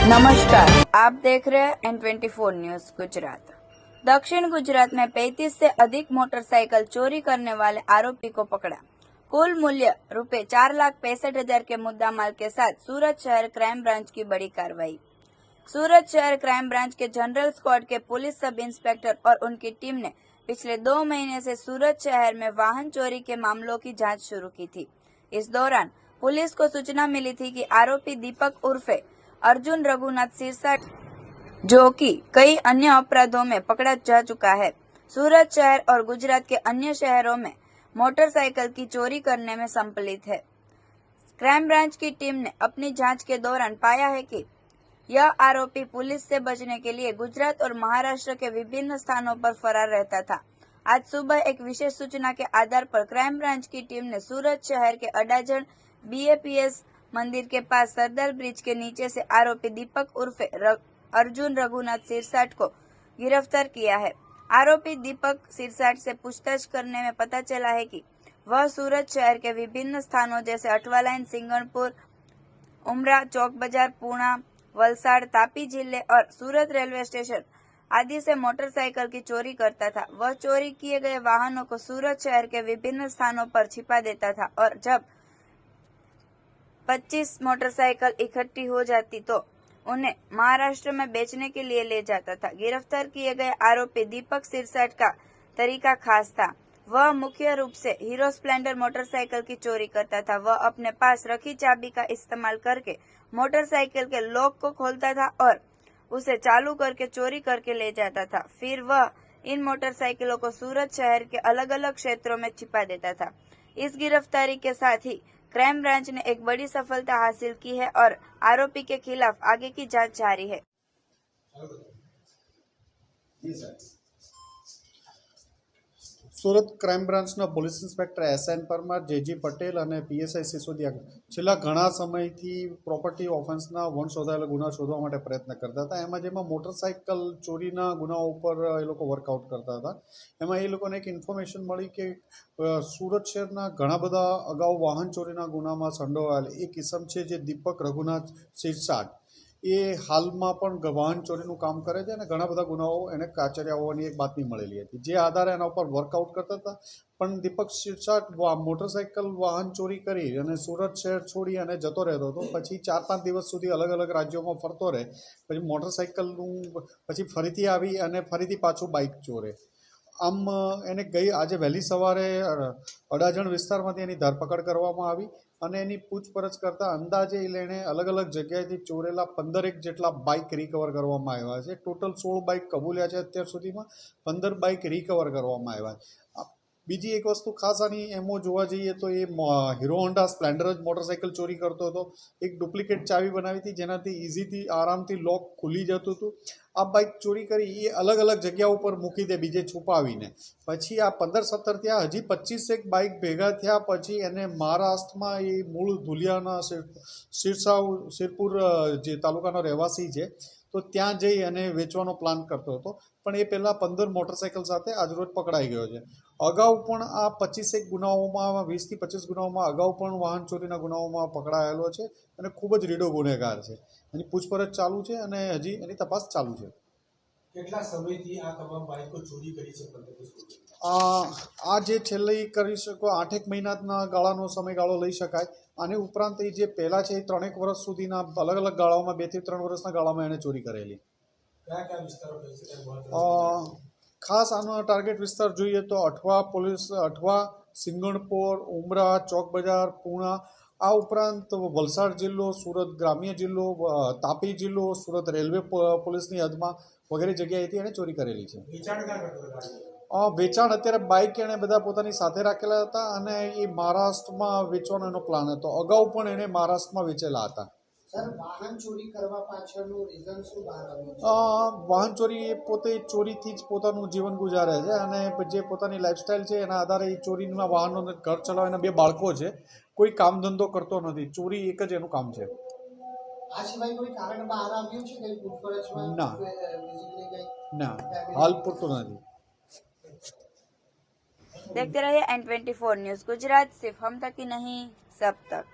नमस्कार, आप देख रहे हैं N24 न्यूज गुजरात। दक्षिण गुजरात में 35 से अधिक मोटरसाइकिल चोरी करने वाले आरोपी को पकड़ा। कुल मूल्य रुपए 4,65,000 के मुद्दामाल के साथ सूरत शहर क्राइम ब्रांच की बड़ी कार्रवाई। सूरत शहर क्राइम ब्रांच के जनरल स्क्वाड के पुलिस सब इंस्पेक्टर और उनकी टीम ने पिछले 2 महीने से सूरत शहर में वाहन चोरी के मामलों की जांच शुरू की थी। इस दौरान पुलिस को सूचना मिली थी कि आरोपी दीपक उर्फे अर्जुन रघुनाथ सिरसाट, जो कि कई अन्य अपराधों में पकड़ा जा चुका है, सूरत शहर और गुजरात के अन्य शहरों में मोटरसाइकिल की चोरी करने में संमिलित है। क्राइम ब्रांच की टीम ने अपनी जांच के दौरान पाया है कि यह आरोपी पुलिस से बचने के लिए गुजरात और महाराष्ट्र के विभिन्न स्थानों पर फरार रहता था। आज सुबह एक विशेष सूचना के आधार पर क्राइम ब्रांच की टीम ने सूरत शहर के अडाजन BAPS मंदिर के पास सरदार ब्रिज के नीचे से आरोपी दीपक उर्फे अर्जुन रघुनाथ सिरसाट को गिरफ्तार किया है। आरोपी दीपक सिरसाट से पूछताछ करने में पता चला है कि वह सूरत शहर के विभिन्न स्थानों जैसे अठवा लाइन, सिंगणपुर, उमरा, चौक बाजार, पूना, वलसाड़, तापी जिले और सूरत रेलवे स्टेशन आदि से मोटरसाइकिल की चोरी करता था। वह चोरी किए गए वाहनों को सूरत शहर के विभिन्न स्थानों पर छिपा देता था और जब 25 मोटरसाइकिल इकट्ठी हो जाती तो उन्हें महाराष्ट्र में बेचने के लिए ले जाता था। गिरफ्तार किए गए आरोपी दीपक सिरसाट का तरीका खास था। वह मुख्य रूप से हीरो स्प्लेंडर मोटरसाइकिल की चोरी करता था। वह अपने पास रखी चाबी का इस्तेमाल करके मोटरसाइकिल के लॉक को खोलता था और उसे चालू करके चोरी करके ले जाता था। फिर वह इन मोटरसाइकिलों को सूरत शहर के अलग अलग क्षेत्रों में छिपा देता था। इस गिरफ्तारी के साथ ही क्राइम ब्रांच ने एक बड़ी सफलता हासिल की है और आरोपी के खिलाफ आगे की जांच जारी है। सूरत क्राइम ब्रांचना police inspector SN Parmar, JG Patel और PSI सिसोदिया छेल्ला घणा समयथी प्रोपर्टी ऑफेन्सना वण शोधाયેલા गुना शोधवा माटे प्रयत्न करता था। एमां जेमां मोटरसाइकल चोरीना गुनाओ पर ए लोको वर्कआउट करता था। एमां ए लोकोने एक इन्फॉर्मेशन मळी के सूरत शहरना घणा बधा अगाऊ वाहन चोरीना गुनामां संडोवायेल एक इसम छे जे दीपक रघुनाथ सिरसाट એ હાલમાં પણ વાહન ચોરીનું કામ કરે છે અને ઘણા બધા ગુનાઓ એને આચર્યા હોવાની એક બાતમી મળેલી હતી, જે આધારે એના ઉપર વર્કઆઉટ કરતા હતા. પણ દીપક સિરસાટ મોટરસાઇકલ વાહન ચોરી કરી અને સુરત શહેર છોડી અને જતો રહેતો હતો. પછી 4-5 દિવસ સુધી અલગ અલગ રાજ્યોમાં ફરતો રહે. પછી મોટરસાઇકલનું પછી ફરીથી આવી અને ફરીથી પાછું બાઇક ચોરે. આમ એને આજે વહેલી સવારે અડાજણ વિસ્તારમાંથી એની ધરપકડ કરવામાં આવી અને એની પૂછપરછ કરતાં અંદાજે એણે અલગ અલગ જગ્યાએથી ચોરેલા 15 જેટલા બાઇક રિકવર કરવામાં આવ્યા છે. ટોટલ 16 બાઇક કબૂલ્યા છે અત્યાર સુધીમાં, 15 બાઇક રિકવર કરવામાં આવ્યા છે. બીજી એક વસ્તુ ખાસ આની એમો જોવા જઈએ તો એ હીરો હોન્ડા સ્પ્લેન્ડર જ મોટરસાઇકલ ચોરી કરતો હતો. એક ડુપ્લિકેટ ચાવી બનાવી હતી જેનાથી ઇઝીથી આરામથી લોક ખુલી જતું હતું. આ બાઇક ચોરી કરી એ અલગ અલગ જગ્યા ઉપર મૂકી દે બીજે છુપાવીને. પછી આ 15-17 થયા, હજી 25 બાઇક ભેગા થયા. પછી એને મહારાષ્ટ્રમાં એ મૂળ ધુલિયાના સિરપુર જે તાલુકાનો રહેવાસી છે તો ત્યાં જઈ અને વેચવાનો પ્લાન કરતો હતો. પણ એ પહેલાં 15 મોટરસાઇકલ સાથે આજરોજ પકડાઈ ગયો છે. અગાઉ પણ આ 25 ગુનાઓમાં 20 થી 25 ગુનાઓમાં અગાઉ પણ વાહન ચોરીના ગુનાઓમાં પકડાયેલો છે અને ખૂબ જ રીડો ગુનેગાર છે. એની પૂછપરછ ચાલુ છે અને હજી એની તપાસ ચાલુ છે. કેટલા સમયથી આ તમામ બાઇકો ચોરી કરી છે? આ જે છેલ્લે કરી શકો 8-1 મહિનાના ગાળાનો સમયગાળો લઈ શકાય. આની ઉપરાંત એ જે પહેલાં છે એ 3-1 વર્ષ સુધીના અલગ અલગ ગાળાઓમાં 2 થી 3 વર્ષના ગાળામાં એણે ચોરી કરેલી. કયા કયા વિસ્તારો ખાસ આનો ટાર્ગેટ વિસ્તાર જોઈએ તો અઠવા, સિંગણપોર, ઉમરા, ચોક બજાર, પૂણા, આ ઉપરાંત વલસાડ જિલ્લો, સુરત ગ્રામ્ય જિલ્લો, તાપી જિલ્લો, સુરત રેલવે પોલીસની હદમાં વગેરે જગ્યાએથી એણે ચોરી કરેલી છે. વેચાણ અત્યારે બાઇક એણે બધા પોતાની સાથે રાખેલા હતા અને એ મહારાષ્ટ્રમાં વેચવાનો એનો પ્લાન હતો. અગાઉ પણ એણે મહારાષ્ટ્રમાં વેચેલા હતા. વાહન ચોરી કરવા પાછળનું રીઝન શું બહાર આવ્યું? વાહન ચોરી એ પોતે ચોરીથી જ પોતાનું જીવન ગુજારે છે અને જે પોતાની લાઈફસ્ટાઈલ છે એના આધારે એ ચોરીના વાહનો ઘર ચલાવવાના 2 બાળકો છે. કોઈ કામ ધંધો કરતો નથી, ચોરી એક જ એનું કામ છે. આ સિવાય કોઈ કારણ બહાર આવ્યું છે કે પૂછપરછમાં? ના, હાલ પૂરતું નથી. देखते रहिए N24 न्यूज गुजरात, सिर्फ हम तक ही नहीं सब तक।